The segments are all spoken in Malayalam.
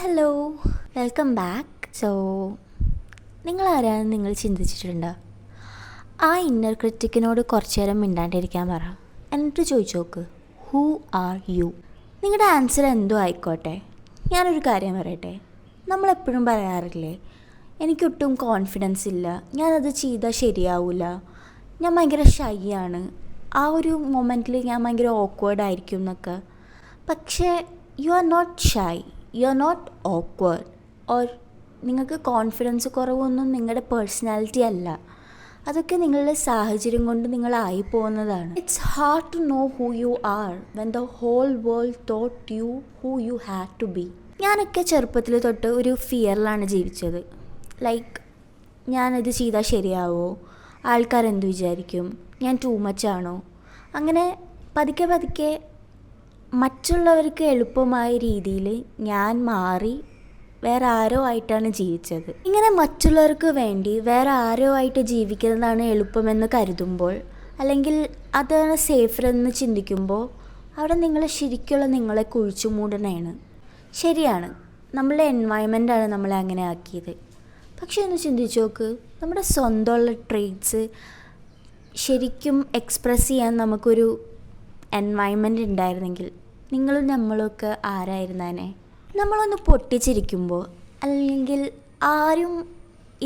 Hello, welcome back. നിങ്ങളാരാന്ന് നിങ്ങൾ ചിന്തിച്ചിട്ടുണ്ടോ? ആ ഇന്നർ ക്രിറ്റിക്കിനോട് കുറച്ചു നേരം മിണ്ടാണ്ടിരിക്കാൻ പറ. എന്നിട്ട് ചോദിച്ചു നോക്ക്, ഹൂ ആർ യു? നിങ്ങളുടെ ആൻസർ എന്തോ ആയിക്കോട്ടെ. ഞാനൊരു കാര്യം പറയട്ടെ. നമ്മളെപ്പോഴും പറയാറില്ലേ, എനിക്കൊട്ടും കോൺഫിഡൻസ് ഇല്ല, ഞാനത് ചെയ്താൽ ശരിയാവില്ല, ഞാൻ ഭയങ്കര ഷൈ ആണ്, ആ ഒരു മൊമെൻറ്റിൽ ഞാൻ ഭയങ്കര ഓക്വേർഡായിരിക്കും എന്നൊക്കെ. പക്ഷേ you are not shy, you are not awkward. Or നിങ്ങൾക്ക് കോൺഫിഡൻസ് കുറവൊന്നും നിങ്ങളുടെ പേഴ്സണാലിറ്റി അല്ല, അതൊക്കെ നിങ്ങളുടെ സാഹചര്യം കൊണ്ട് നിങ്ങളായി പോകുന്നതാണ്. It's hard to know who you are when the whole world thought you who you had to be. ഞാനൊക്കെ ചെറുപ്പത്തിൽ തൊട്ട് ഒരു ഫിയറിലാണ് ജീവിച്ചത്. ലൈക്ക്, ഞാനിത് ചെയ്താൽ ശരിയാവോ, ആൾക്കാരെന്ത് വിചാരിക്കും, ഞാൻ ടൂ മച്ചാണോ, അങ്ങനെ പതുക്കെ പതുക്കെ മറ്റുള്ളവർക്ക് എളുപ്പമായ രീതിയിൽ ഞാൻ മാറി വേറെ ആരോ ആയിട്ടാണ് ജീവിച്ചത്. ഇങ്ങനെ മറ്റുള്ളവർക്ക് വേണ്ടി വേറെ ആരോ ആയിട്ട് ജീവിക്കുന്നതാണ് എളുപ്പമെന്ന് കരുതുമ്പോൾ, അല്ലെങ്കിൽ അതാണ് സേഫർ എന്ന് ചിന്തിക്കുമ്പോൾ, അവിടെ നിങ്ങൾ ശരിക്കുള്ള നിങ്ങളെ കുഴിച്ചു മൂടണേണ്. ശരിയാണ്, നമ്മളുടെ എൻവയൺമെൻറ്റാണ് നമ്മളെ അങ്ങനെ ആക്കിയത്. പക്ഷെ ഒന്ന് ചിന്തിച്ച് നോക്ക്, നമ്മുടെ സ്വന്തമുള്ള ട്രേറ്റ്സ് ശരിക്കും എക്സ്പ്രസ് ചെയ്യാൻ നമുക്കൊരു എൻവയൺമെൻറ്റ് ഉണ്ടായിരുന്നെങ്കിൽ നിങ്ങളും നമ്മളൊക്കെ ആരായിരുന്നേനെ? നമ്മളൊന്ന് പൊട്ടിച്ചിരിക്കുമ്പോൾ, അല്ലെങ്കിൽ ആരും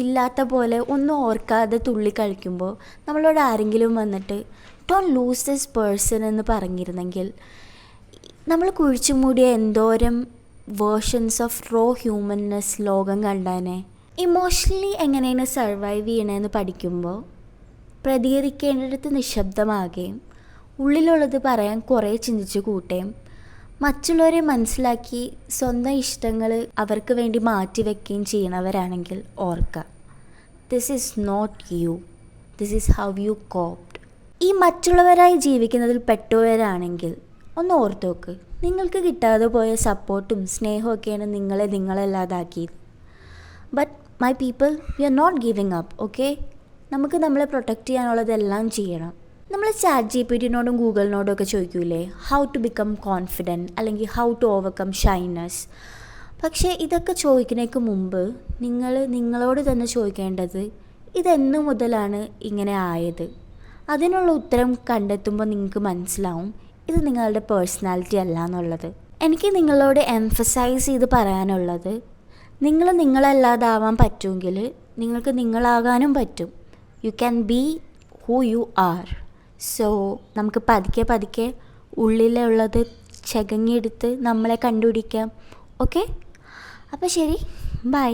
ഇല്ലാത്ത പോലെ ഒന്നും ഓർക്കാതെ തുള്ളി കളിക്കുമ്പോൾ നമ്മളോട് ആരെങ്കിലും വന്നിട്ട് ഡോണ്ട് ലൂസ് ദിസ് പേഴ്സൺ എന്ന് പറഞ്ഞിരുന്നെങ്കിൽ നമ്മൾ കുഴിച്ചു മൂടിയ എന്തോരം വേർഷൻസ് ഓഫ് റോ ഹ്യൂമൻനെസ് ലോകം കണ്ടാനെ. ഇമോഷണലി എങ്ങനെയാണ് സർവൈവ് ചെയ്യണമെന്ന് പഠിക്കുമ്പോൾ പ്രതികരിക്കേണ്ടിടത്ത് നിശബ്ദമാകുകയും ഉള്ളിലുള്ളത് പറയാൻ കുറേ ചിന്തിച്ച് കൂട്ടുകയും മറ്റുള്ളവരെ മനസ്സിലാക്കി സ്വന്തം ഇഷ്ടങ്ങൾ അവർക്ക് വേണ്ടി മാറ്റിവെക്കുകയും ചെയ്യണവരാണെങ്കിൽ ഓർക്കുക, this is not you, this is how you coped. ഈ മറ്റുള്ളവരായി ജീവിക്കുന്നതിൽ പെട്ടുപോയവരാണെങ്കിൽ ഒന്ന് ഓർത്ത് നോക്ക്, നിങ്ങൾക്ക് കിട്ടാതെ പോയ സപ്പോർട്ടും സ്നേഹമൊക്കെയാണ് നിങ്ങളല്ലാതാക്കിയത്. But my people, we are not giving up, okay? നമുക്ക് നമ്മളെ പ്രൊട്ടക്റ്റ് ചെയ്യാനുള്ളതെല്ലാം ചെയ്യണം. നമ്മൾ ChatGPTനോടും ഗൂഗിളിനോടും ഒക്കെ ചോദിക്കൂലേ, ഹൗ ടു ബിക്കം കോൺഫിഡൻറ്റ്, അല്ലെങ്കിൽ ഹൗ ടു ഓവർകം ഷൈനസ്. പക്ഷേ ഇതൊക്കെ ചോദിക്കുന്നതിന് മുമ്പ് നിങ്ങളോട് തന്നെ ചോദിക്കേണ്ടത്, ഇതെന്നു മുതലാണ് ഇങ്ങനെ ആയത്? അതിനുള്ള ഉത്തരം കണ്ടെത്തുമ്പോൾ നിങ്ങൾക്ക് മനസ്സിലാവും ഇത് നിങ്ങളുടെ പേഴ്സണാലിറ്റി അല്ല എന്നുള്ളത്. എനിക്ക് നിങ്ങളോട് എംഫസൈസ് ചെയ്ത് പറയാനുള്ളത്, നിങ്ങളല്ലാതാവാൻ പറ്റുമെങ്കിൽ നിങ്ങൾക്ക് നിങ്ങളാകാനും പറ്റും. You can be who you R. So നമുക്ക് പതുക്കെ പതുക്കെ ഉള്ളിലുള്ളത് ചകഞ്ഞെടുത്ത് നമ്മളെ കണ്ടുപിടിക്കാം, ഓക്കെ? അപ്പോൾ ശരി, ബൈ.